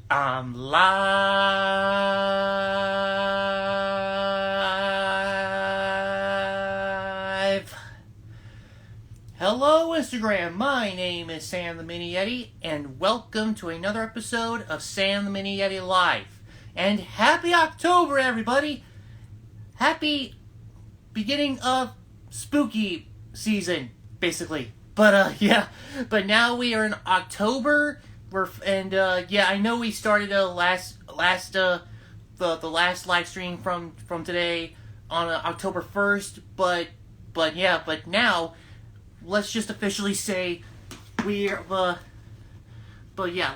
I'm live. Hello, Instagram. My name is Sam the Mini Yeti, and welcome to another episode of Sam the Mini Yeti Live. And happy October, everybody! Happy beginning of spooky season, basically. But now we are in October. I know we started the last live stream from today on October 1st, but now let's just officially say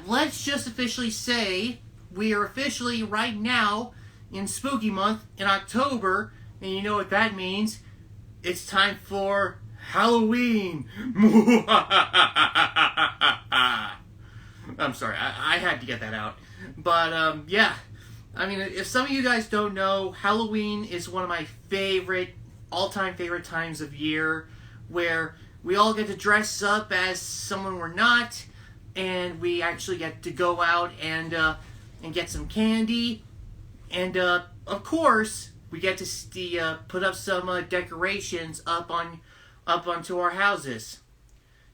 let's just officially say we are officially right now in spooky month in October, and you know what that means. It's time for Halloween. I'm sorry, I had to get that out. But, I mean, if some of you guys don't know, Halloween is one of my all-time favorite times of year, where we all get to dress up as someone we're not, and we actually get to go out and get some candy, and, of course, we get to put up some decorations up onto our houses.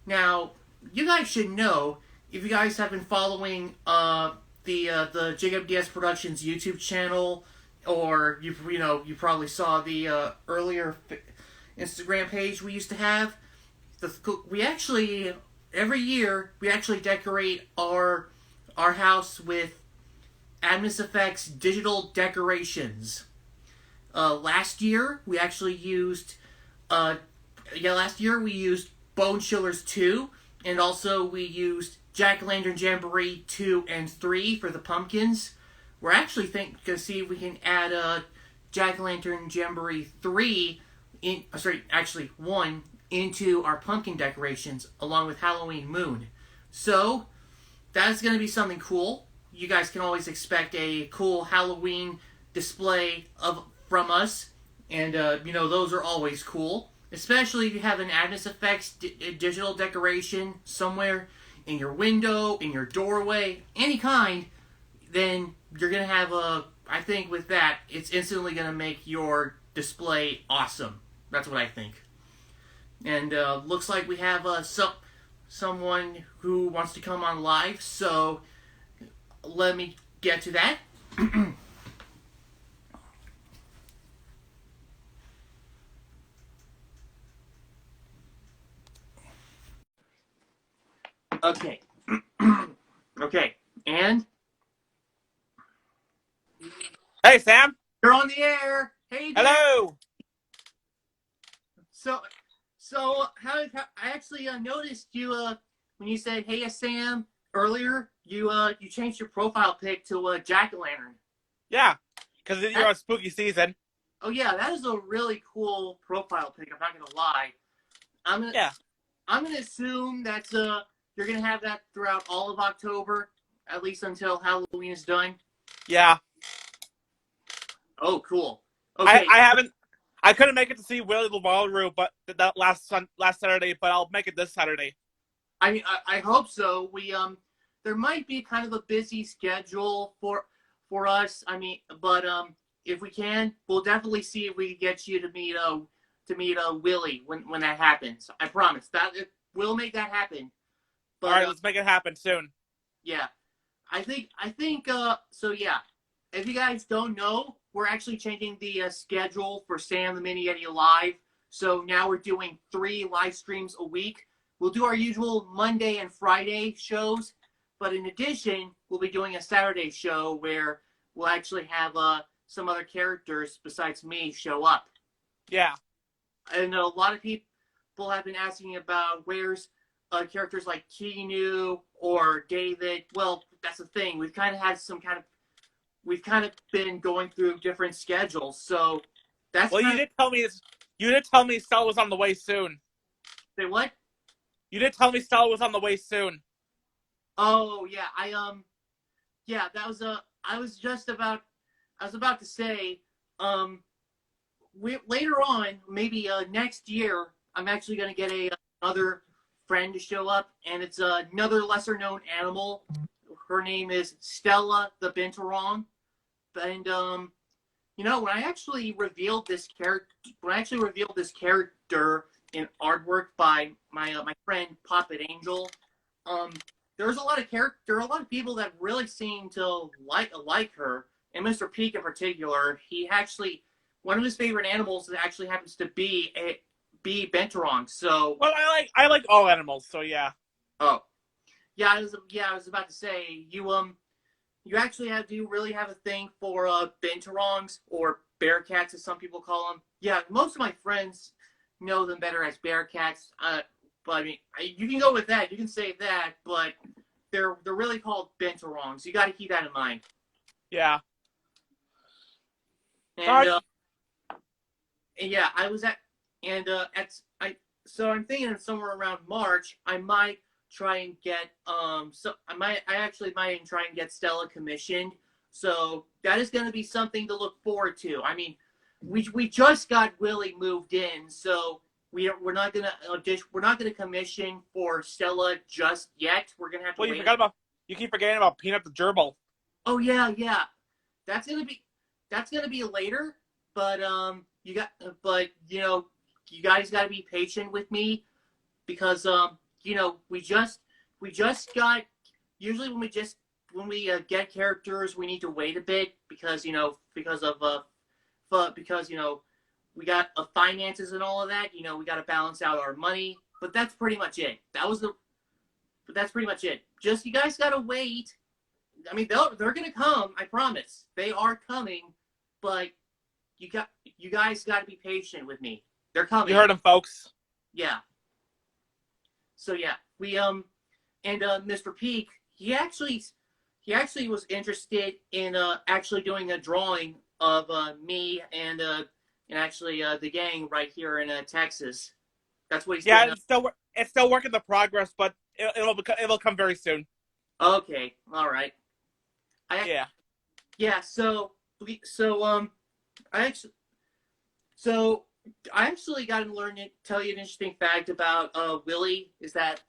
Now, you guys should know, if you guys have been following the JWDS Productions YouTube channel, or you probably saw the earlier Instagram page we used to have. We actually every year we actually decorate our house with Atmos Effects digital decorations. Last year we actually used Bone Chillers 2, and also we used Jack-O-Lantern Jamboree 2 and 3 for the pumpkins. We're actually going to see if we can add Jack-O-Lantern Jamboree 1 into our pumpkin decorations along with Halloween Moon. So, that's going to be something cool. You guys can always expect a cool Halloween display from us, and those are always cool. Especially if you have an Atmos Effects digital decoration somewhere in your window, in your doorway, any kind, then you're going to have I think with that, it's instantly going to make your display awesome. That's what I think. And looks like we have someone who wants to come on live, so let me get to that. Okay. Okay. And Hey, Sam. you're on the air. Hey, there. Hello. So I actually noticed you when you said "Hey, Sam" earlier. You changed your profile pic to Jack-O-Lantern. Yeah, because you're on spooky season. Oh yeah, that is a really cool profile pic. I'm not gonna lie. I'm gonna assume that you're gonna have that throughout all of October, at least until Halloween is done. Yeah. Oh, cool. Okay. I couldn't make it to see Willy the Walrus, but that last Saturday. But I'll make it this Saturday. I mean, I hope so. There might be kind of a busy schedule for us. I mean, but if we can, we'll definitely see if we can get you to meet Willie when that happens. I promise that we'll make that happen. But, All right, let's make it happen soon. Yeah, I think so. Yeah, if you guys don't know, we're actually changing the schedule for Sam the Mini Yeti Live. So now we're doing 3 live streams a week. We'll do our usual Monday and Friday shows, but in addition, we'll be doing a Saturday show where we'll actually have some other characters besides me show up. Yeah. And a lot of people have been asking about where's characters like Keanu or David. Well, that's the thing. We've kind of been going through different schedules, so that's. Well, you did tell me Stella was on the way soon. Say what? You did tell me Stella was on the way soon. Oh yeah, that was I was about to say, later on, maybe next year, I'm actually gonna get another friend to show up, and it's another lesser known animal her name is Stella the Binturong. And when I actually revealed this character in artwork by my friend Puppet Angel, um, there's a lot of there are a lot of people that really seem to like her, and Mr. Peak in particular. He actually one of his favorite animals actually happens to be Binturong. So, Well, I like all animals, so yeah. oh yeah, I was about to say you actually do you really have a thing for binturongs or bear cats as some people call them? Yeah, most of my friends know them better as bear cats. But I mean, you can go with that. You can say that, but they're really called binturongs. You got to keep that in mind. Yeah. And yeah, I was at so I'm thinking somewhere around March I might try and get I actually might try and get Stella commissioned. So that is going to be something to look forward to. I mean, we just got Willie moved in, so we're not gonna commission for Stella just yet. We're gonna have to wait. You keep forgetting about Peanut the Gerbil. Oh yeah, that's gonna be later. But you guys got to be patient with me because we just got usually when we get characters we need to wait a bit because we got finances and all of that. We got to balance out our money, but that's pretty much it. But that's pretty much it. Just you guys got to wait. I mean, they're gonna come. I promise. They are coming, but you guys got to be patient with me. They're coming. You heard them, folks. Yeah. So yeah, we and Mr. Peak, he actually was interested in actually doing a drawing of me and actually the gang right here in Texas. That's what he's doing. Yeah, it's still work in the progress, but it'll come very soon. Okay, all right. Yeah. So I actually got to tell you an interesting fact about Willie is that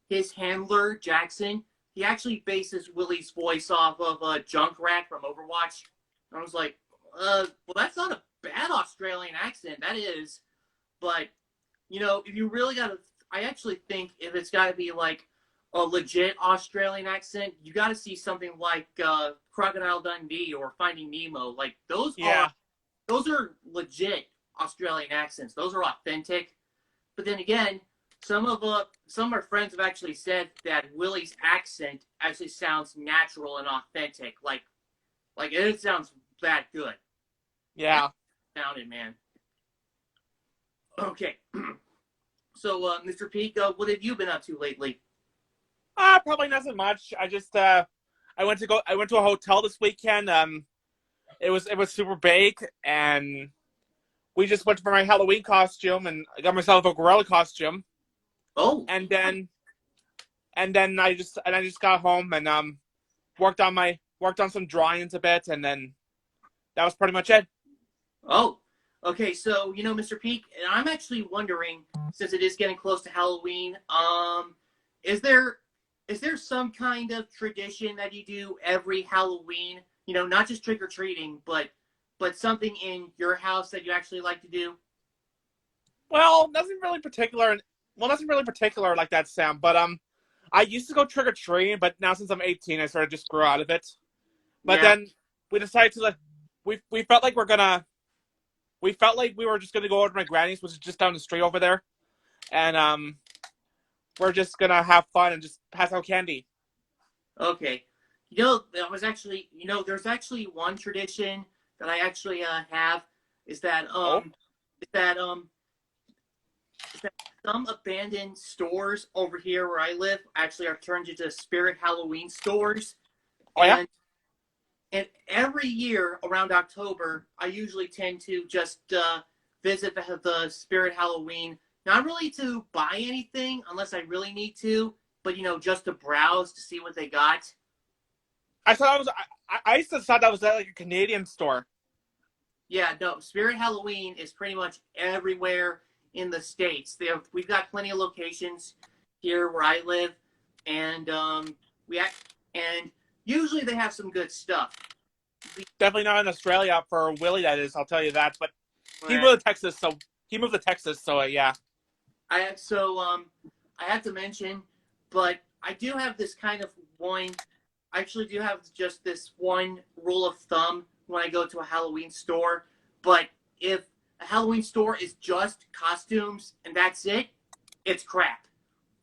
his handler Jackson, he actually bases Willie's voice off of Junkrat from Overwatch. And I was like, well, that's not a bad Australian accent. That is, but if you really got to, I actually think if it's got to be like a legit Australian accent, you got to see something like Crocodile Dundee or Finding Nemo. Like those are legit Australian accents. Those are authentic. But then again, some of our friends have actually said that Willie's accent actually sounds natural and authentic. Like it sounds that good. Yeah. Sounded, man. Okay. So, Mr. Peak, what have you been up to lately? Probably nothing much. I just I went to a hotel this weekend. It was super big, and we just went for my Halloween costume, and I got myself a gorilla costume. Oh. And then I just got home and worked on some drawings a bit, and then that was pretty much it. Oh. Okay, so Mr. Peak, I'm actually wondering, since it is getting close to Halloween, is there some kind of tradition that you do every Halloween? Not just trick or treating, but something in your house that you actually like to do? Well, nothing really particular like that, Sam. But I used to go trick or treating, but now since I'm 18, I sort of just grew out of it. But then we decided to we felt like we were just gonna go over to my granny's, which is just down the street over there, and we're just gonna have fun and just pass out candy. Okay. That was actually, there's actually one tradition that I actually have is that some abandoned stores over here where I live actually are turned into Spirit Halloween stores. Oh yeah. And every year around October, I usually tend to just visit the Spirit Halloween. Not really to buy anything unless I really need to, but just to browse to see what they got. I used to thought that was like a Canadian store. Yeah, no, Spirit Halloween is pretty much everywhere in the States. We've got plenty of locations here where I live, and Usually they have some good stuff. Definitely not in Australia for Willie. That is, I'll tell you that. But he Right. moved to Texas, so yeah. I have to mention, but I do have this kind of one. I actually do have just this one rule of thumb when I go to a Halloween store. But if a Halloween store is just costumes and that's it, it's crap.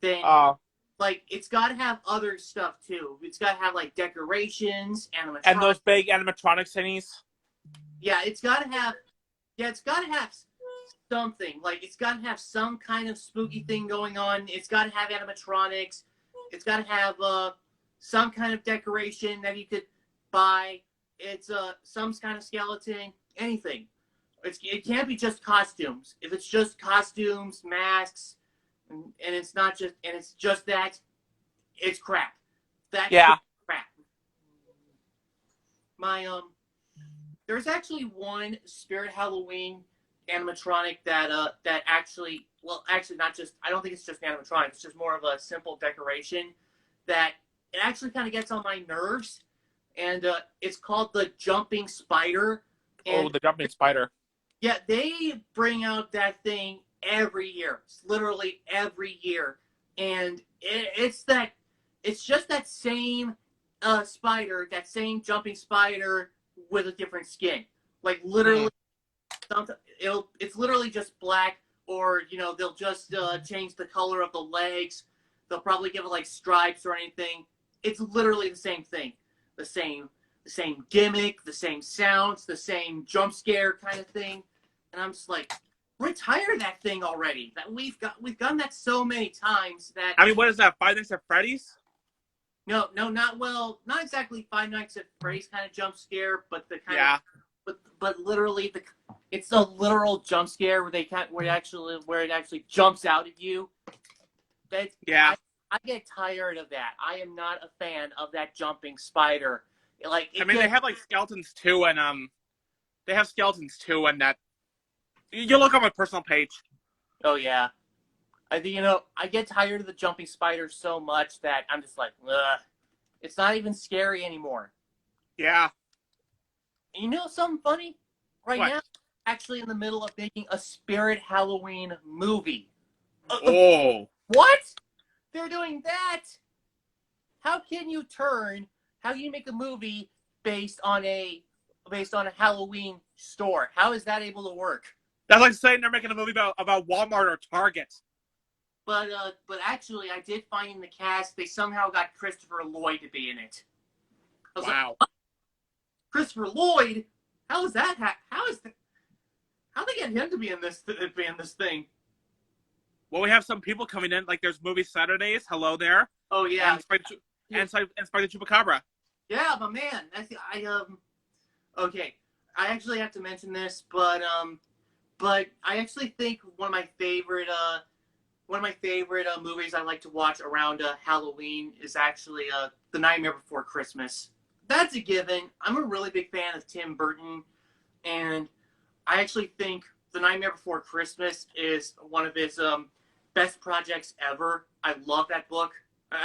Then Uh, like it's got to have other stuff too. It's got to have like decorations, and animatronics. those big animatronic thingies. Yeah, it's got to have. Yeah, it's got to have something. Like it's got to have some kind of spooky thing going on. It's got to have animatronics. It's got to have some kind of decoration that you could buy. It's some kind of skeleton. Anything. It can't be just costumes. If it's just costumes, masks, and it's just that, it's crap. That's Yeah. crap. My there's actually one Spirit Halloween animatronic that actually, well, actually not just, I don't think it's just animatronic. It's just more of a simple decoration that it actually kind of gets on my nerves, and it's called the Jumping Spider. Oh, And the jumping spider. yeah, they bring out that thing every year. It's literally every year, and it's just that same spider, that same jumping spider with a different skin. Like literally, it's literally just black, or they'll just change the color of the legs. They'll probably give it like stripes or anything. It's literally the same thing, the same gimmick, the same sounds, the same jump scare kind of thing. And I'm just like, retire that thing already. That we've done that so many times that. I mean, what is that? Five Nights at Freddy's? No, not exactly Five Nights at Freddy's kind of jump scare, but the kind Yeah. of, but literally it's a literal jump scare where it actually jumps out at you. Yeah. I get tired of that. I am not a fan of that jumping spider. Like they have like skeletons too, and they have skeletons too, and that you look on my personal page. Oh yeah. I think I get tired of the jumping spider so much that I'm just like, ugh. It's not even scary anymore. Yeah. And you know something funny? Right What? now, I'm actually in the middle of making a Spirit Halloween movie. Oh. What? They're doing that? How can you make a movie based on a Halloween store? How is that able to work? That's like saying they're making a movie about Walmart or Target. But actually, I did find in the cast they somehow got Christopher Lloyd to be in it. I was Wow. like, Christopher Lloyd? How is that? How they get him to be in this thing? Well, we have some people coming in. Like there's movie Saturdays. Hello there. Oh yeah. And Spike the Chupacabra. Yeah, my man. Okay. I actually have to mention this, but I actually think one of my favorite movies I like to watch around Halloween is actually The Nightmare Before Christmas. That's a given. I'm a really big fan of Tim Burton, and I actually think The Nightmare Before Christmas is one of his best projects ever. I love that book.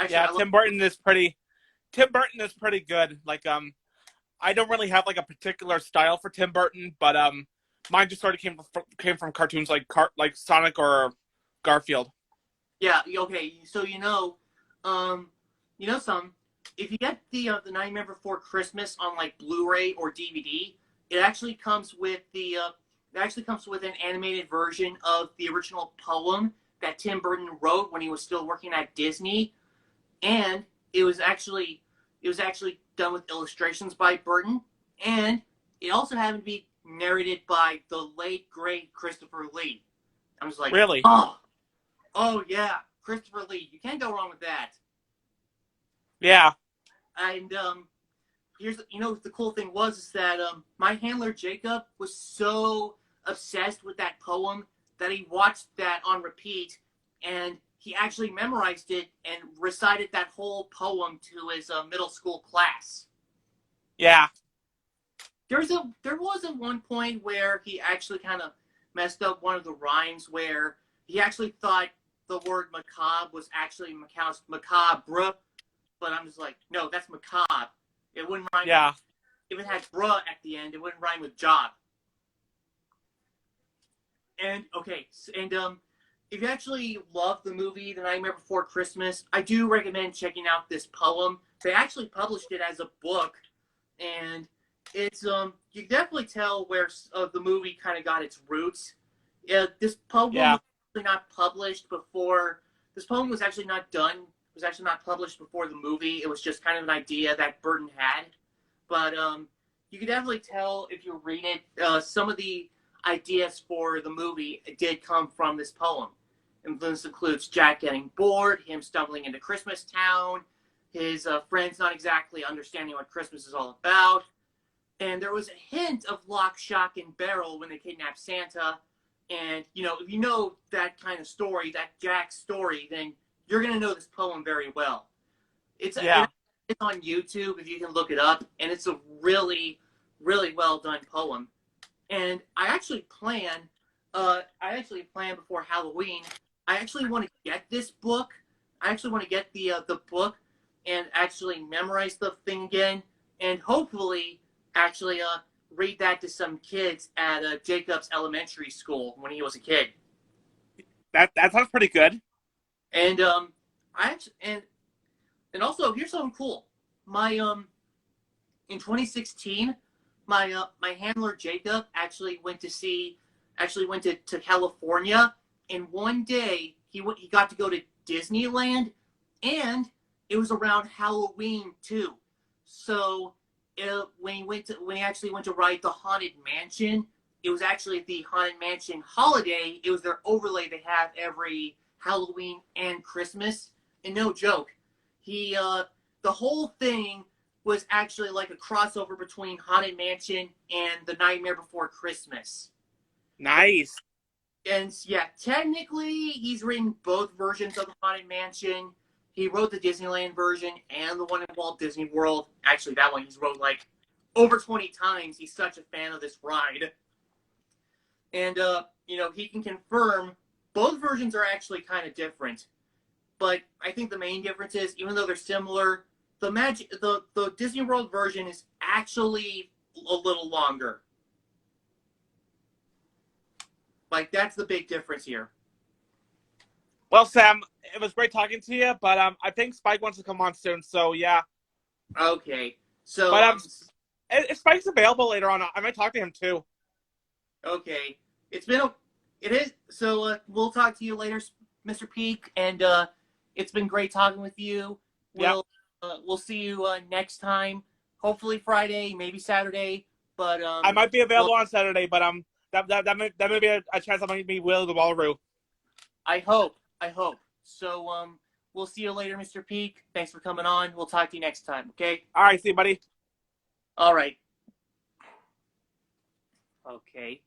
Tim Burton is pretty good. Like I don't really have like a particular style for Tim Burton, but mine just sort of came from cartoons like Sonic or Garfield. Yeah. Okay. So if you get the Nightmare Before Christmas on like Blu-ray or DVD, it actually comes with an animated version of the original poem that Tim Burton wrote when he was still working at Disney, and it was actually done with illustrations by Burton, and it also happened to be narrated by the late great Christopher Lee. I was like, really? Oh yeah, Christopher Lee. You can't go wrong with that. Yeah. And the cool thing was is that my handler Jacob was so obsessed with that poem that he watched that on repeat, and he actually memorized it and recited that whole poem to his middle school class. Yeah. There was at one point where he actually kind of messed up one of the rhymes, where he actually thought the word macabre was actually macabre, but I'm just like, no, that's macabre. It wouldn't rhyme. Yeah. If it had bruh at the end, it wouldn't rhyme with job. And okay, and if you actually love the movie The Nightmare Before Christmas, I do recommend checking out this poem. They actually published it as a book, and it's you can definitely tell where the movie kind of got its roots. This poem Yeah. was actually not published before. This poem was actually not done. It was actually not published before the movie. It was just kind of an idea that Burton had, but you can definitely tell if you read it. Some of the ideas for the movie did come from this poem. And this includes Jack getting bored, him stumbling into Christmas Town, his friends not exactly understanding what Christmas is all about. And there was a hint of lock, shock, and barrel when they kidnapped Santa. And, if you know that kind of story, that Jack story, then you're going to know this poem very well. It's on YouTube if you can look it up. And it's a really, really well done poem. And I actually plan before Halloween. I actually want to get this book. I actually want to get the book and actually memorize the thing again, and hopefully actually read that to some kids at Jacob's elementary school when he was a kid. That sounds pretty good. And I actually and also here's something cool. My in 2016. My handler Jacob actually went to California, and one day he got to go to Disneyland, and it was around Halloween too. So when he actually went to ride the Haunted Mansion, it was actually the Haunted Mansion holiday. It was their overlay they have every Halloween and Christmas, and no joke, the whole thing was actually like a crossover between Haunted Mansion and The Nightmare Before Christmas. Nice. And yeah, technically, he's written both versions of the Haunted Mansion. He wrote the Disneyland version and the one in Walt Disney World. Actually, that one he's wrote like over 20 times. He's such a fan of this ride. And, he can confirm both versions are actually kind of different. But I think the main difference is, even though they're similar, the Disney World version is actually a little longer. Like, that's the big difference here. Well, Sam, it was great talking to you, but I think Spike wants to come on soon, so yeah. Okay. So, but if Spike's available later on, I might talk to him too. Okay. It is. So we'll talk to you later, Mr. Peak, and it's been great talking with you. We'll see you next time. Hopefully Friday, maybe Saturday. But I might be available on Saturday, but that may be a chance I might be Will the Walroo. I hope. So we'll see you later, Mr. Peak. Thanks for coming on. We'll talk to you next time. Okay. All right, see you, buddy. All right. Okay.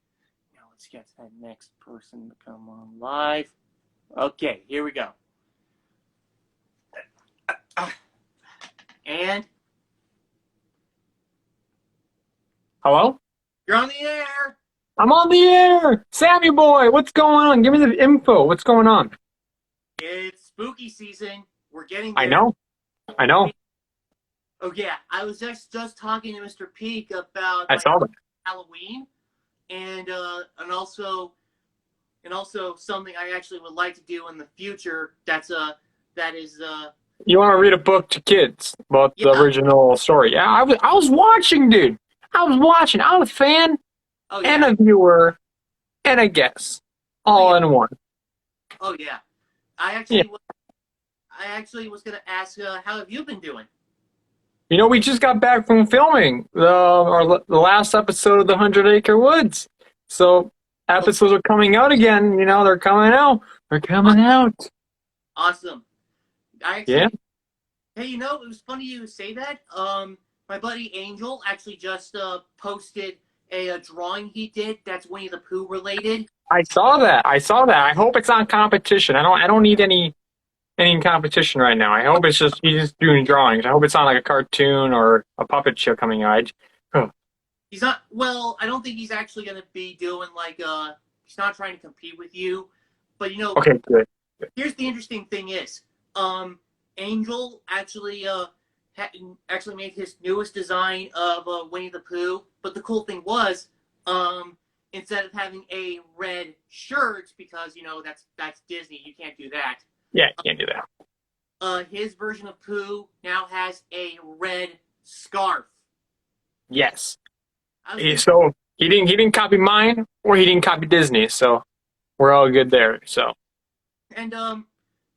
Now let's get to that next person to come on live. Okay, here we go. And hello? You're on the air. I'm on the air! Sammy boy, what's going on? Give me the info. What's going on? It's spooky season. We're getting there. I know. Oh, yeah. I was just talking to Mr. Peak about I saw that. Halloween, and also something I actually would like to do in the future. That is. You want to read a book to kids about the original story? Yeah, I was watching, dude. I'm a fan and a viewer and a guest, all in one. Oh yeah, I actually was gonna ask, how have you been doing? We just got back from filming the last episode of the 100-Acre Woods, so episodes are coming out again. They're coming out. Awesome. Hey, it was funny you say that. My buddy Angel actually just posted a drawing he did that's Winnie the Pooh related. I saw that. I hope it's on competition. I don't need any competition right now. I hope he's just doing drawings. I hope it's not like a cartoon or a puppet show coming out. He's not. Well, I don't think he's actually going to be doing he's not trying to compete with you, but Okay, good. Here's the interesting thing is, Angel actually actually made his newest design of Winnie the Pooh. But the cool thing was, instead of having a red shirt, because that's Disney, you can't do that. Yeah, you can't do that. His version of Pooh now has a red scarf. Yes. So he didn't copy mine, or he didn't copy Disney. So we're all good there. So. And I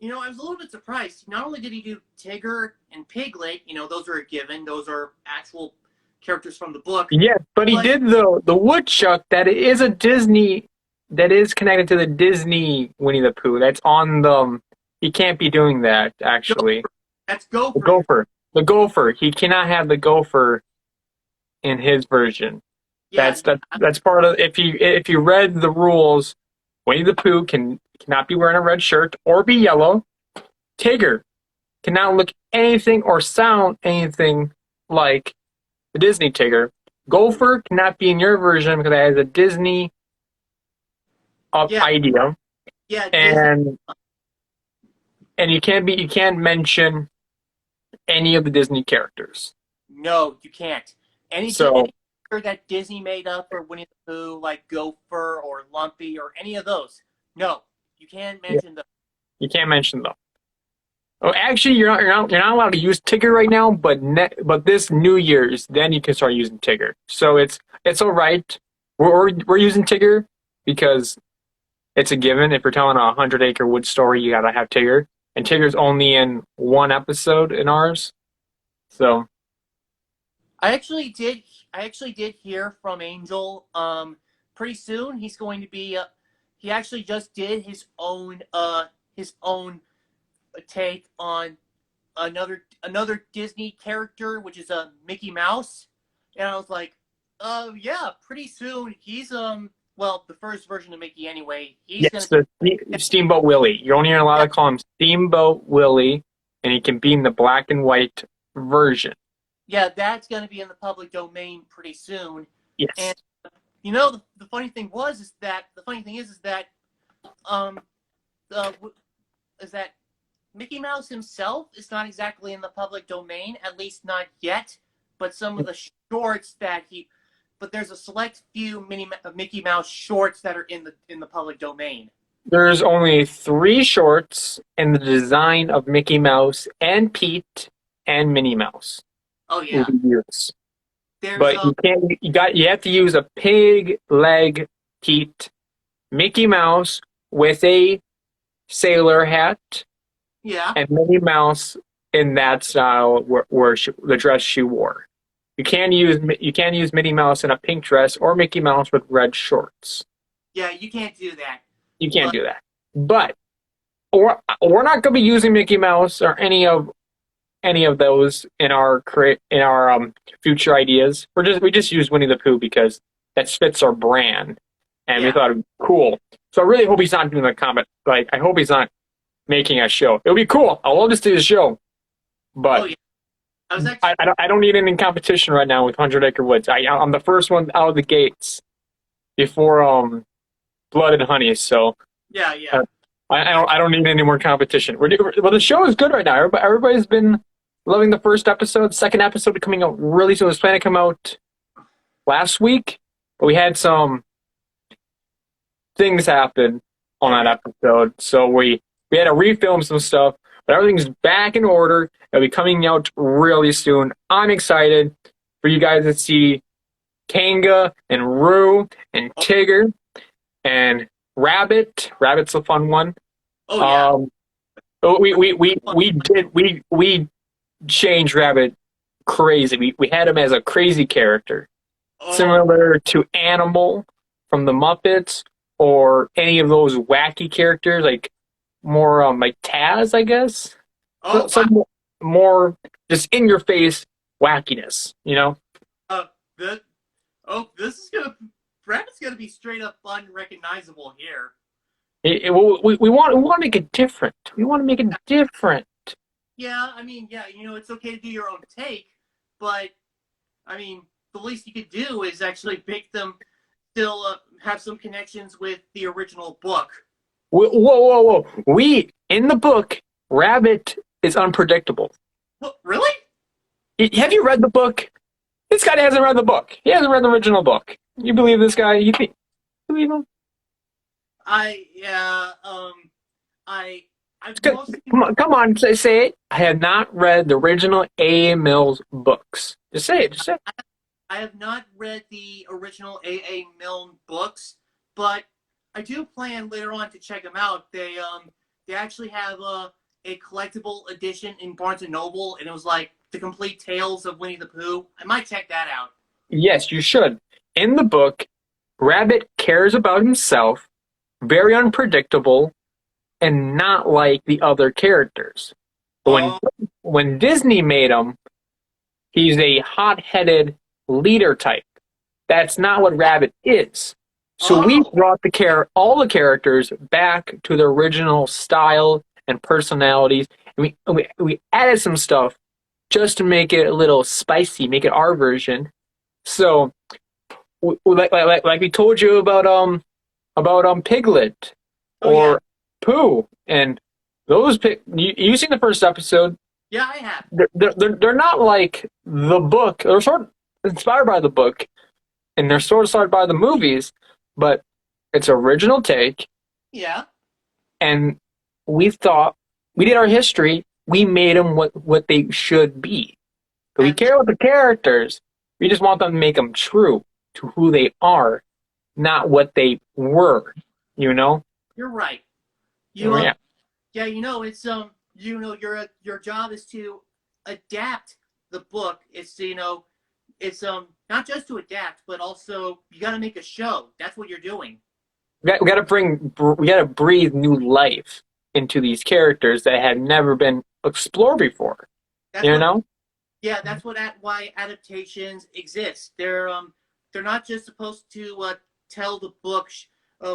was a little bit surprised. Not only did he do Tigger and Piglet, those are a given; those are actual characters from the book. Yeah, but he did the woodchuck that is a Disney, that is connected to the Disney Winnie the Pooh. That's on the. He can't be doing that actually. Gopher. That's Gopher. The gopher. The gopher. He cannot have the gopher in his version. Yeah, that's part of. If you read the rules, Winnie the Pooh cannot be wearing a red shirt or be yellow. Tigger cannot look anything or sound anything like the Disney Tigger. Gopher cannot be in your version because it has a Disney idea. Yeah, and you can't mention any of the Disney characters. No, you can't. Any character that Disney made up for Winnie the Pooh, like Gopher or Lumpy or any of those, no, you can't mention them. You can't mention them. Oh, actually, you're not allowed to use Tigger right now, but this New Year's, then you can start using Tigger. So it's all right. We're using Tigger because it's a given. If you're telling a 100-acre wood story, you gotta have Tigger, and Tigger's only in one episode in ours. So I actually did hear from Angel. Pretty soon he's going to be. He actually just did his own take on another Disney character, which is a Mickey Mouse, and I was like, yeah, pretty soon he's well, the first version of Mickey anyway. The Steamboat Willie. You're only allowed to call him Steamboat Willie, and he can be in the black and white version. Yeah, that's going to be in the public domain pretty soon. Yes. And the funny thing is that Mickey Mouse himself is not exactly in the public domain, at least not yet. But some of the shorts but there's a select few Mickey Mouse shorts that are in the public domain. There's only 3 shorts in the design of Mickey Mouse and Pete and Minnie Mouse. Oh yeah. But you have to use a pig leg Pete, Mickey Mouse with a sailor hat. Yeah. And Minnie Mouse in that style where the dress she wore. You can't use Minnie Mouse in a pink dress or Mickey Mouse with red shorts. Yeah, you can't do that. You can't do that. But we're not going to be using Mickey Mouse or any of those in our future ideas. We just use Winnie the Pooh because that fits our brand, and we thought it would be cool. So I really hope he's not doing the comment. Like, I hope he's not making a show. It would be cool. I love to see the show, but I don't need any competition right now with 100-Acre Woods. I'm the first one out of the gates before Blood and Honey. So yeah. I don't need any more competition. Well, the show is good right now. Everybody's been loving the first episode. Second episode coming out really soon. It was planning to come out last week, but we had some things happen on that episode, so we had to refilm some stuff. But everything's back in order. It'll be coming out really soon. I'm excited for you guys to see Kanga and Roo and Tigger and Rabbit. Rabbit's a fun one. Oh yeah. We changed Rabbit crazy. We had him as a crazy character, similar to Animal from the Muppets or any of those wacky characters, like more like Taz, I guess. Some more just in your face wackiness, Rabbit's gonna be straight up unrecognizable here. We want to make it different. We want to make it different. Yeah, it's okay to do your own take, but the least you could do is actually make them still have some connections with the original book. Whoa! In the book, Rabbit is unpredictable. What, really? Have you read the book? This guy hasn't read the book. He hasn't read the original book. You believe this guy? You believe him? I mostly Come on, say it. I have not read the original A. Mills books. Just say it. Just say it. I have not read the original A. Milne books, but I do plan later on to check them out. They actually have a collectible edition in Barnes and Noble, and it was like the complete tales of Winnie the Pooh. I might check that out. Yes, you should. In the book, Rabbit cares about himself, very unpredictable, and not like the other characters. Oh, When Disney made him, he's a hot-headed leader type. That's not what Rabbit is. So we oh, brought all the characters back to their original style and personalities. And we added some stuff just to make it a little spicy, make it our version. So, like we told you about Piglet oh yeah, or Pooh, and those you seen the first episode? yeah, I have. They're not like the book. They're sort of inspired by the book, and they're sort of inspired by the movies, but it's original take. Yeah, And we thought we did our history. We made them what they should be. So we and care about the characters. We just want them to make them true to who they are, not what they were. You know? you're right. You Oh, yeah. yeah, it's your job is to adapt the book. It's it's not just to adapt, but also you got to make a show. That's what you're doing. We got to breathe new life into these characters that had never been explored before. That's You what know? Yeah, that's why adaptations exist. They're not just supposed to tell the book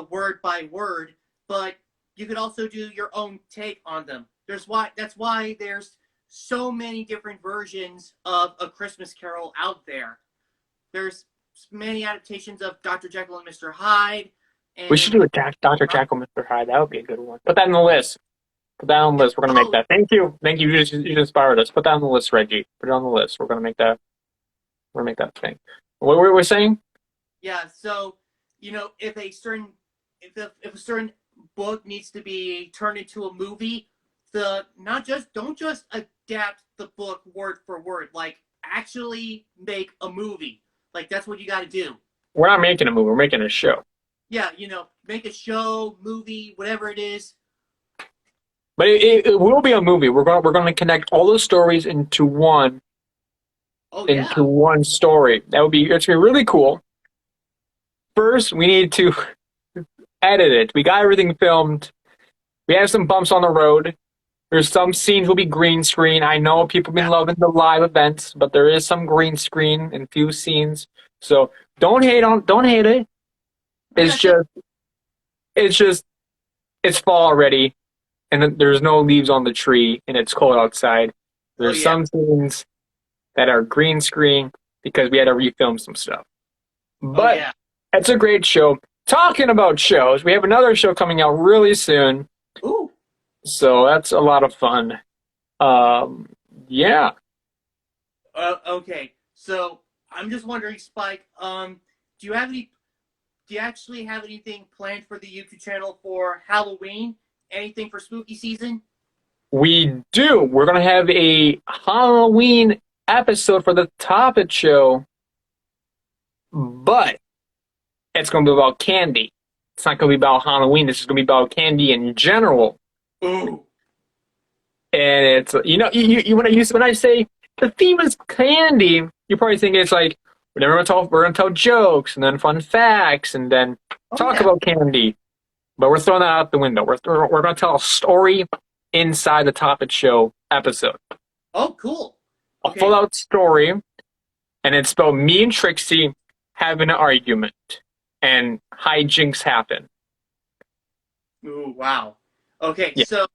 word by word, but you could also do your own take on them. That's why there's so many different versions of A Christmas Carol out there. There's many adaptations of Dr. Jekyll and Mr. Hyde, We should and do a Dr. Jekyll, Mr. Hyde. That would be a good one. Put that on the list. Put that on the list. We're gonna make oh that. Thank you. Thank you. You just inspired us. Put that on the list, Reggie. Put it on the list. We're gonna make that. We're gonna make that thing. What were we saying? yeah, so if a certain book needs to be turned into a movie, the not just don't just adapt the book word for word, like actually make a movie. Like that's what you got to do. We're not making a movie. We're making a show. Yeah, make a show, movie, whatever it is. But it will be a movie. We're going to connect all those stories Oh into yeah, one story. It's gonna be really cool. First, we need to edit it. We got everything filmed. We have some bumps on the road. There's some scenes will be green screen. I know people have been yeah. loving the live events, but there is some green screen in few scenes. So don't hate it. Like It's I said, just it's fall already, and there's no leaves on the tree, and it's cold outside. oh There's yeah, some scenes that are green screen because we had to refilm some stuff. oh But yeah. it's a great show. Talking about shows, we have another show coming out really soon, Ooh, so that's a lot of fun. Um, yeah. okay. So I'm just wondering, Spike. Do you have any? Do you actually have anything planned for the YouTube channel for Halloween? Anything for spooky season? We do. We're gonna have a Halloween episode for the Topic Show, but it's gonna be about candy. It's not gonna be about Halloween. This is gonna be about candy in general. Ooh. And it's when I say the theme is candy, you probably think it's like we're gonna tell jokes and then fun facts and then Oh talk yeah. about candy. But we're throwing that out the window. We're gonna tell a story inside the Topic Show episode. Oh, cool. A Okay. full out story, and it's about me and Trixie having an argument and hijinks happen. Ooh, wow. Okay, Yeah. so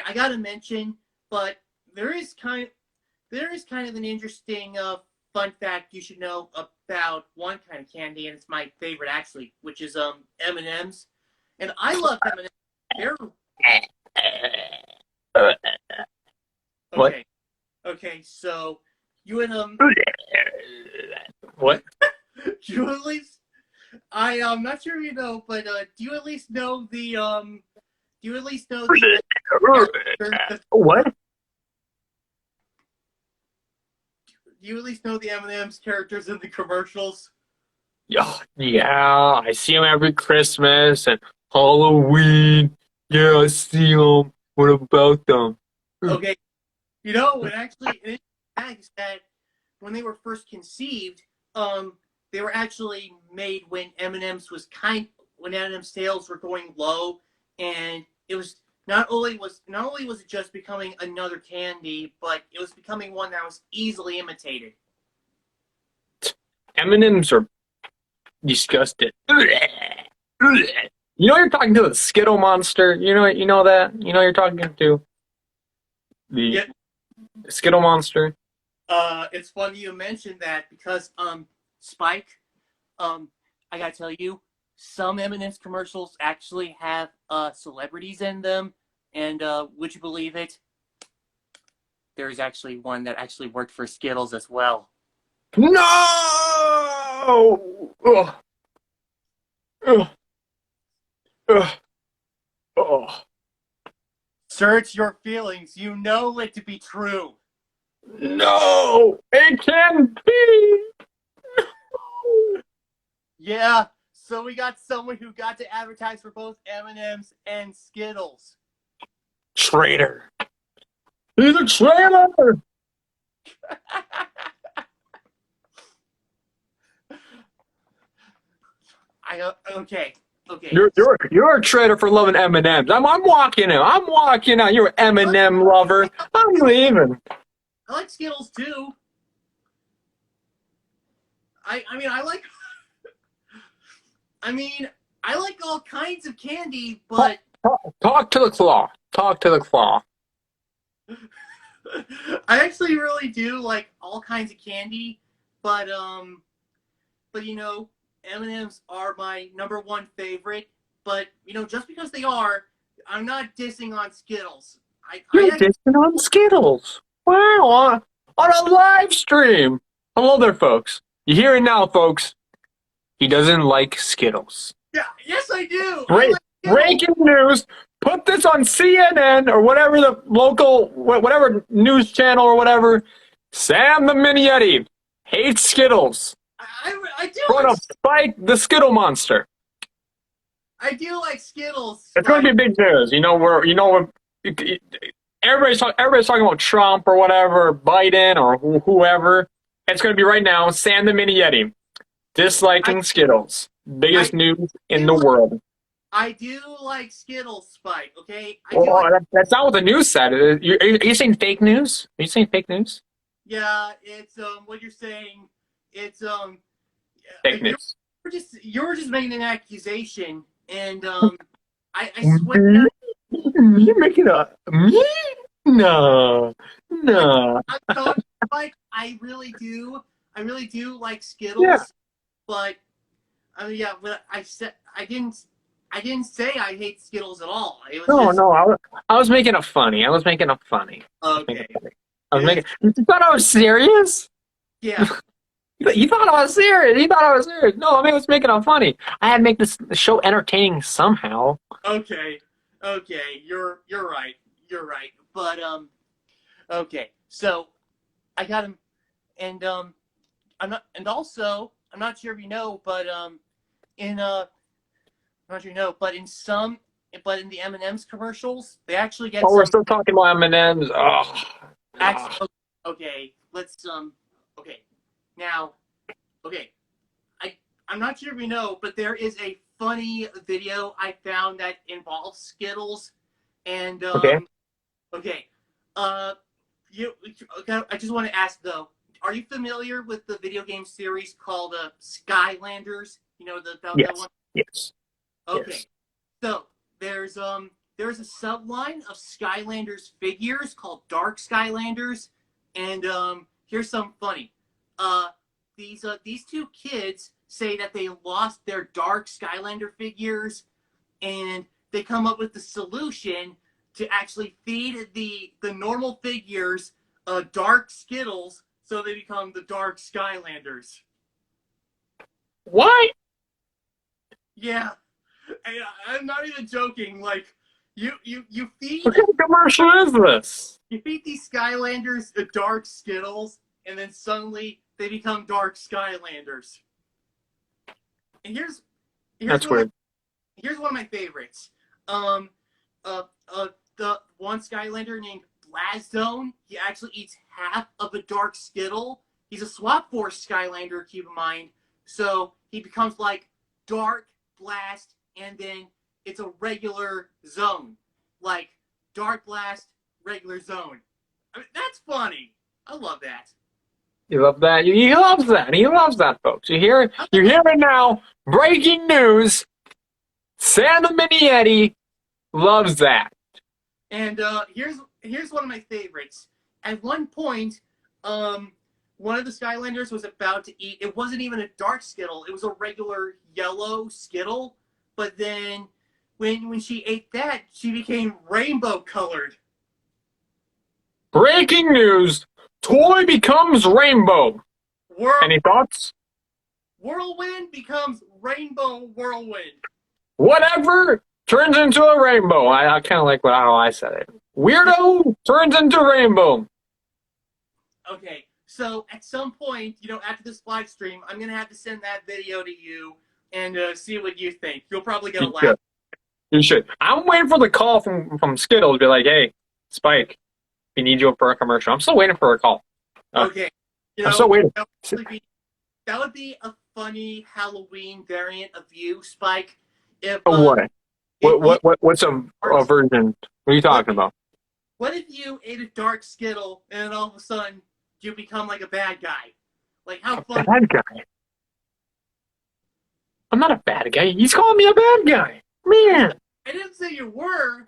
I gotta mention, but there is kind of an interesting fun fact you should know about one kind of candy, and it's my favorite actually, which is M&Ms. And I love M&Ms. They're What? okay. Okay, so You and What? you at least I'm not sure you know, but do you at least know the character, What? do you at least know the M&M's characters in the commercials? Yeah, I see them every Christmas and Halloween. Yeah, I see them. What about them? Okay, you know, it is that when they were first conceived, they were actually made when when M&M's sales were going low, and it was not only was it just becoming another candy, but it was becoming one that was easily imitated. M&Ms are disgusting. You know you're talking to the Skittle monster. You know that. You know you're talking to the Yeah, Skittle monster. it's funny you mentioned that because Spike, I gotta tell you, some M&M's commercials actually have celebrities in them, and would you believe it? There's actually one that actually worked for Skittles as well. No! Ugh. Ugh. Ugh. Oh. Search your feelings. You know it to be true. No! It can't be! Yeah. So we got someone who got to advertise for both M&M's and Skittles. Traitor. He's a traitor! Okay. Okay. You're a traitor for loving M&Ms. I'm walking out. I'm walking out. You're an M&M lover. I'm leaving. I like Skittles too. I mean I like I mean I like all kinds of candy, but Talk to the claw. Talk to the claw. I actually really do like all kinds of candy, but you know, M&Ms are my number one favorite. But you know, just because they are, I'm not dissing on Skittles. You're dissing on Skittles. Wow, on a live stream. Hello there, folks. You hear it now, folks. He doesn't like Skittles. Yeah, yes, I do. Breaking news. Put this on CNN or whatever the local, whatever news channel or whatever. Sam the Mini Yeti hates Skittles. I do. Going to fight the Skittle monster. I do like Skittles. It's going to be big news. Everybody's talking about Trump or whatever, Biden or whoever. It's going to be right now. Sam the Mini Yeti disliking Skittles. Biggest news in the world. I do like Skittles, Spike. Okay. That's not what the news said. Are you saying fake news? Are you saying fake news? Yeah, it's what you're saying. It's Fake news. You're just making an accusation, and I swear. You're making a me? No. I'm sorry, Mike. I really do like Skittles, Yeah. but I mean, yeah. But I didn't say I hate Skittles at all. It was No. I was making it funny. Okay. You thought I was serious? Yeah. You thought I was serious. No, I was making it funny. I had to make this show entertaining somehow. Okay. You're right. But okay. So I got him, and I'm not sure if you know, but in I'm not sure you know, but in the M&M's commercials, they actually get We're still talking about M&Ms. Oh. Actually, okay. Let's okay. Now, okay. I'm not sure if you know, but there is a funny video I found that involves Skittles, and Okay. okay. I just want to ask though, are you familiar with the video game series called Skylanders? You know that one. Yes. Okay. Yes. So there's a subline of Skylanders figures called Dark Skylanders, and here's something funny. These two kids say that they lost their Dark Skylander figures, and they come up with the solution to actually feed the normal figures Dark Skittles so they become the Dark Skylanders. What? Yeah, I'm not even joking. Like, you feed What kind of commercial is this? these Skylanders the Dark Skittles, and then suddenly they become Dark Skylanders. And That's one of weird. here's one of my favorites. The one Skylander named Blazone, he actually eats half of a Dark Skittle. He's a Swap Force Skylander, keep in mind. So he becomes like Dark, Blast, and then it's a regular zone. Like Dark Blast, regular zone. I mean, that's funny. I love that. You love that? He loves that. He loves that, folks. You hear it? You hear it now. Breaking news. Sam the Mini Yeti loves that. And here's one of my favorites. At one point, one of the Skylanders was about to eat. It wasn't even a dark Skittle. It was a regular yellow Skittle. But then, when she ate that, she became rainbow colored. Breaking news. Toy becomes rainbow. Any thoughts? Whirlwind becomes rainbow whirlwind. Whatever turns into a rainbow. I kind of like how I said it. Weirdo turns into rainbow. Okay, so at some point, after this live stream, I'm going to have to send that video to you and see what you think. You'll probably get a laugh. You should. I'm waiting for the call from Skittles to be like, hey, Spike, we need you for a commercial. I'm still waiting for a call. Okay. I'm still waiting. That would be a funny Halloween variant of you, Spike. If, what? What's a version? What are you talking about? What if you ate a dark Skittle and all of a sudden you become like a bad guy? Like, how funny? Bad guy? I'm not a bad guy. He's calling me a bad guy. Man. I didn't say you were.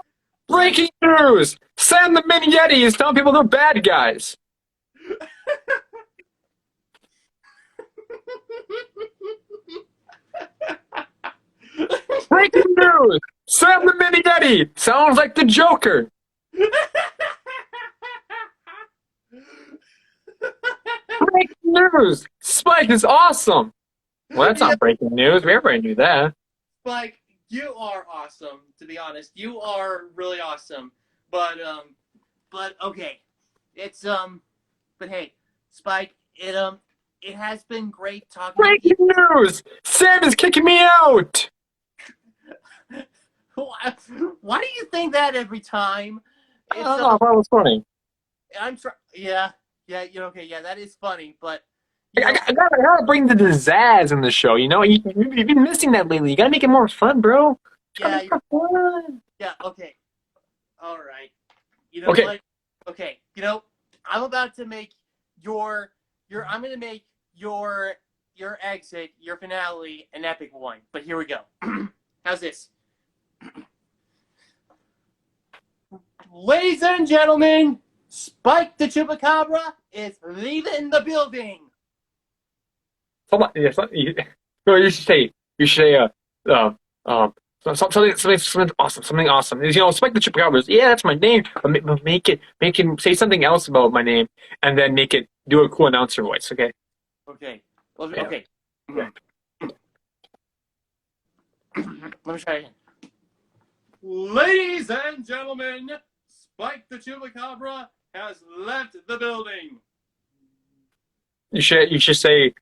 Breaking news! Sam the Mini Yeti is telling people they're bad guys. Breaking news! Sam the Mini Yeti sounds like the Joker. Breaking news! Spike is awesome. Well, that's not breaking news. We everybody knew that. Spike, you are awesome. To be honest, you are really awesome. But okay, it's but hey, Spike, it has been great talking. Breaking news! Sam is kicking me out. Why do you think that every time? I don't know. That was funny. I'm trying. Yeah. Okay. Yeah, that is funny, but. I gotta bring the pizzazz in the show. You've been missing that lately. You gotta make it more fun, bro. Yeah. Fun. Yeah. Okay. All right. Okay. What? Okay. I'm about to make I'm gonna make your exit, your finale, an epic one. But here we go. How's this? Ladies and gentlemen, Spike the Chupacabra is leaving the building. Hold on. Yeah, no, you should say something awesome. Something awesome. Spike the Chupacabra. Yeah, that's my name. But make him say something else about my name, and then do a cool announcer voice. Okay. Okay. Okay. Yeah. Let me try again. Ladies and gentlemen, Spike the Chupacabra has left the building. You should say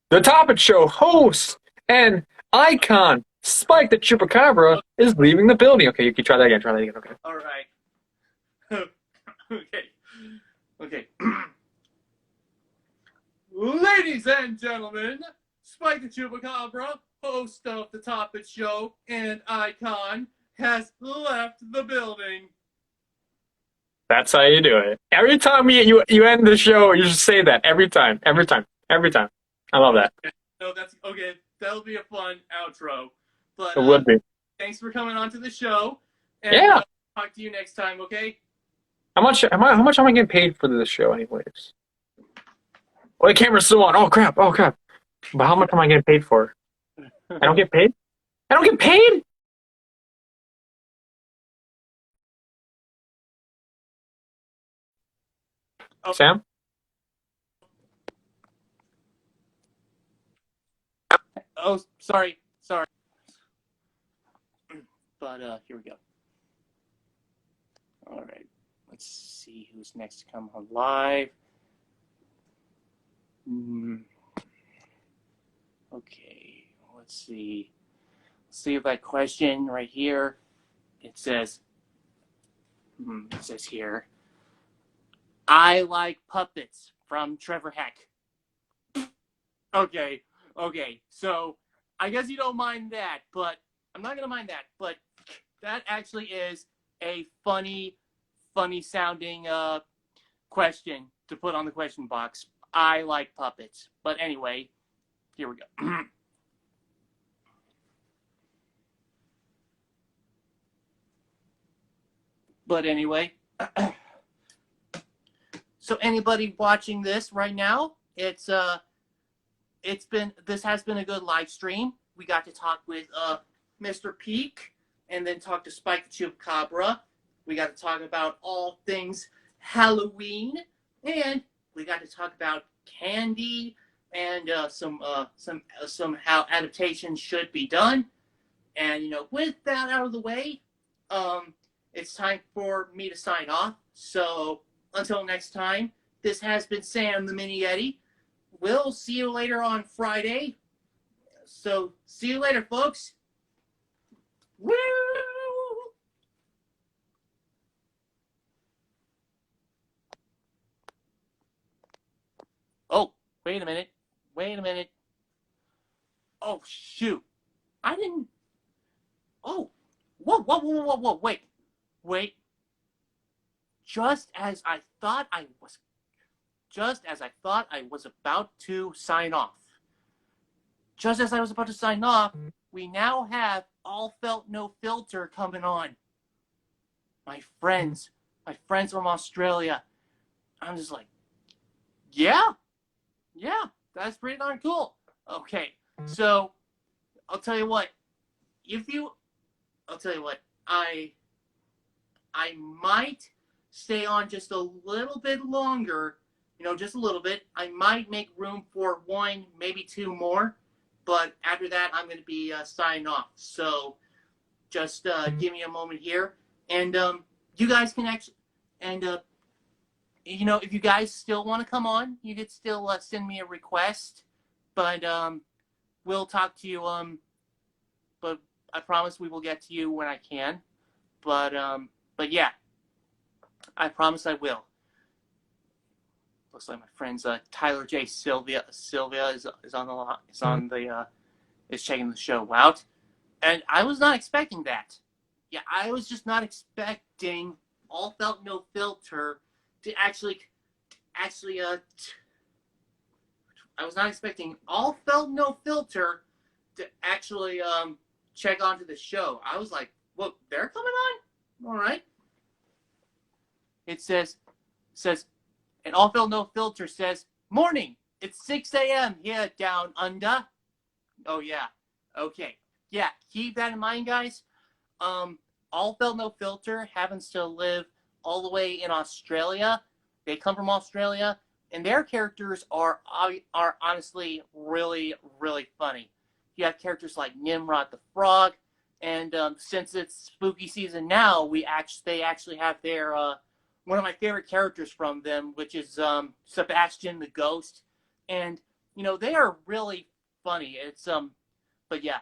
the Topic Show host and icon Spike the Chupacabra is leaving the building. Okay, you can try that again. Okay. All right. Okay. Ladies and gentlemen, Spike the Chupacabra, host of the Topic Show and icon, has left the building. That's how you do it. Every time you end the show, you just say that. Every time. I love that. No, that's okay. That'll be a fun outro. But it would be. Thanks for coming on to the show. And, yeah. Talk to you next time. Okay. How much am I getting paid for this show, anyways? Oh, the camera's still on. Oh crap. But how much am I getting paid for? I don't get paid. Oh. Sam? Oh, sorry. But here we go. All right. Let's see who's next to come on live. Okay. Let's see. See if that question right here. It says here, I like puppets from Trevor Heck. Okay. So I guess you don't mind that, but I'm not gonna mind that. But that actually is a funny sounding question to put on the question box. I like puppets. But anyway, here we go. But anyway, so anybody watching this right now, this has been a good live stream. We got to talk with Mr. Peak, and then talk to Spike the Chupacabra. We got to talk about all things Halloween, and we got to talk about candy and some how adaptations should be done. And with that out of the way, it's time for me to sign off. So until next time, this has been Sam the Mini Yeti. We'll see you later on Friday. So see you later, folks. Woo! Oh, wait a minute. Oh, shoot. I didn't. Oh, whoa. Wait. Just as I thought I was about to sign off. We now have All Felt No Filter coming on. My friends from Australia. I'm just like, yeah, that's pretty darn cool. Okay, so I'll tell you what. I might stay on just a little bit longer, just a little bit. I might make room for one, maybe two more, but after that, I'm going to be signing off. So just give me a moment here, and you guys can actually, and if you guys still want to come on, you could still send me a request, but we'll talk to you. But I promise we will get to you when I can. But yeah, I promise I will. Looks like my friends Tyler J. Sylvia is checking the show out, and I was not expecting that. Yeah, I was just not expecting All Felt No Filter to actually I was not expecting All Felt No Filter to actually check onto the show. I was like, "What? They're coming on? All right." It says, and All Felt No Filter says, "Morning. It's 6 a.m. here down under." Oh yeah. Okay. Yeah. Keep that in mind, guys. All Felt No Filter happens to live all the way in Australia. They come from Australia, and their characters are honestly really, really funny. You have characters like Nimrod the Frog, and since it's spooky season now, they actually have their one of my favorite characters from them, which is Sebastian the Ghost, and they are really funny. It's but yeah,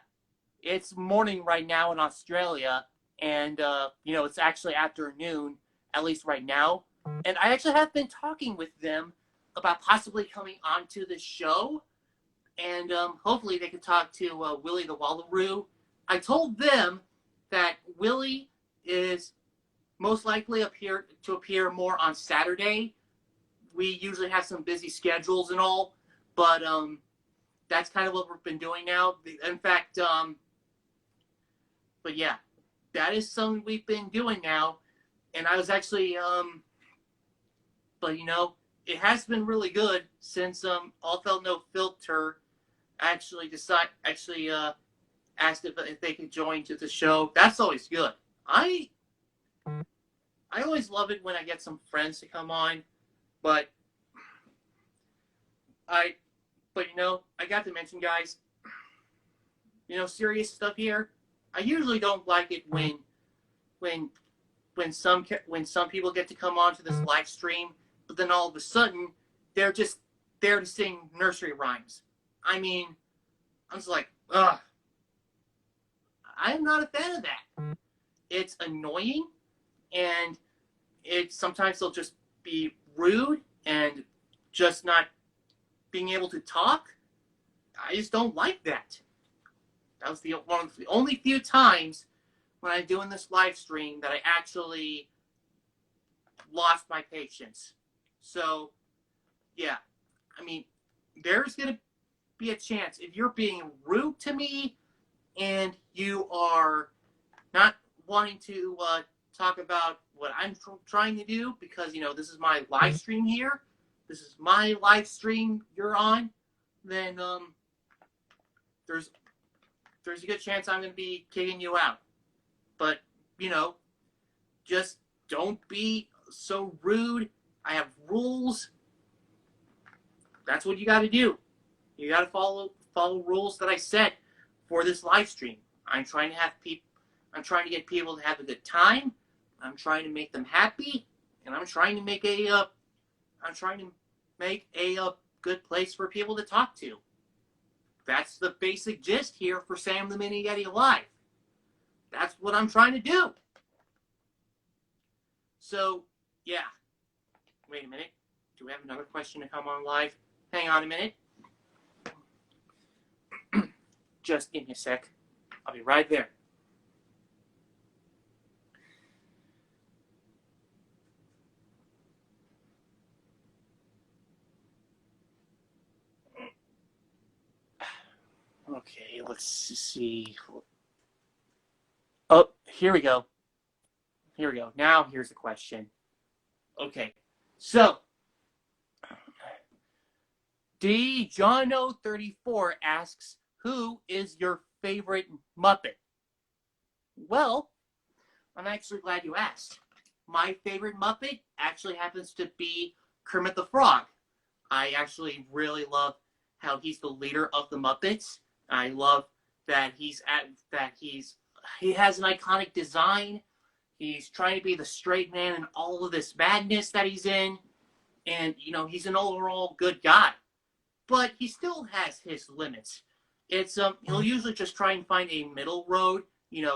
it's morning right now in Australia, and it's actually afternoon, at least right now. And I actually have been talking with them about possibly coming onto the show, and hopefully they can talk to Willie the Wallaroo. I told them that Willie is most likely appear more on Saturday. We usually have some busy schedules and all, but that's kind of what we've been doing now. In fact, but yeah, that is something we've been doing now. And I was actually, but it has been really good since All Felt No Filter actually asked if they could join to the show. That's always good. I always love it when I get some friends to come on, but I got to mention, guys, serious stuff here. I usually don't like it when when some people get to come onto this live stream, but then all of a sudden they're just there to sing nursery rhymes. I mean, I'm just like, ugh. I'm not a fan of that. It's annoying, and sometimes they'll just be rude and just not being able to talk. I just don't like that. That was one of the only few times when I'm doing this live stream that I actually lost my patience. So, yeah. I mean, there's going to be a chance if you're being rude to me and you are not wanting to talk about what I'm trying to do because, this is my live stream here. This is my live stream you're on. Then there's a good chance I'm going to be kicking you out. But, just don't be so rude. I have rules. That's what you got to do. You got to follow rules that I set for this live stream. I'm trying to get people to have a good time. I'm trying to make them happy, and I'm trying to make a good place for people to talk to. That's the basic gist here for Sam the Mini Yeti Live. That's what I'm trying to do. So, yeah. Wait a minute. Do we have another question to come on live? Hang on a minute. Just give me a sec. I'll be right there. Okay, let's see. Oh, here we go. Now here's the question. Okay, so DJohno34 asks, who is your favorite Muppet? Well, I'm actually glad you asked. My favorite Muppet actually happens to be Kermit the Frog. I actually really love how he's the leader of the Muppets. I love that he has an iconic design. He's trying to be the straight man in all of this madness that he's in. And, he's an overall good guy. But he still has his limits. It's he'll usually just try and find a middle road,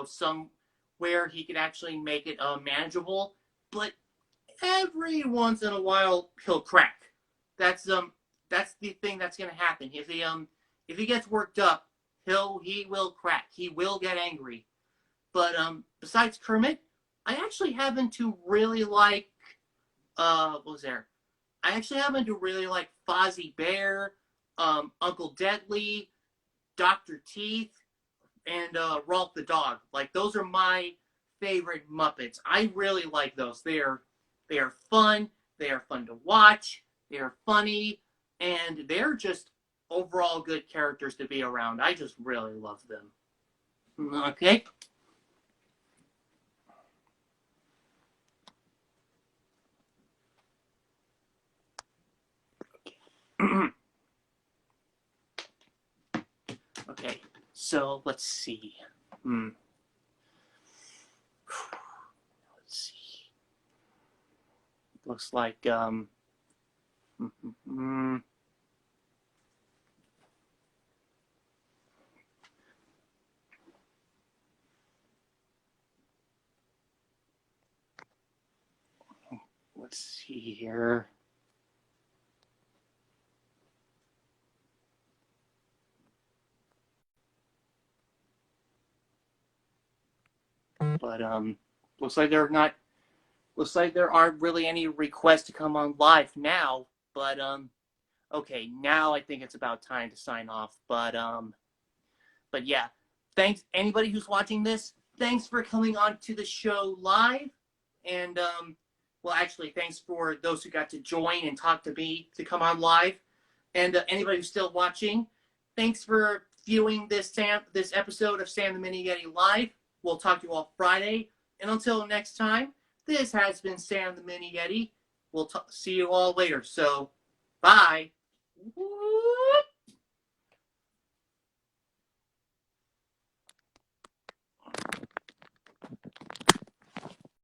somewhere he can actually make it manageable. But every once in a while he'll crack. That's the thing that's gonna happen. If he gets worked up, he will crack. He will get angry. But besides Kermit, I actually happen to really like what was there? I actually happen to really like Fozzie Bear, Uncle Deadly, Dr. Teeth, and Rolf the Dog. Like, those are my favorite Muppets. I really like those. They are fun. They are fun to watch. They are funny, and they're just overall good characters to be around. I just really love them. Okay. Okay, so let's see. Let's see. Looks like let's see here. But looks like there aren't really any requests to come on live now. But okay, now I think it's about time to sign off. But yeah, thanks anybody who's watching this. Thanks for coming on to the show live, and well, actually, thanks for those who got to join and talk to me to come on live, and anybody who's still watching, thanks for viewing this episode of Sam the Mini Yeti Live. We'll talk to you all Friday. And until next time, this has been Sam the Mini Yeti. We'll see you all later. So, bye. Woo!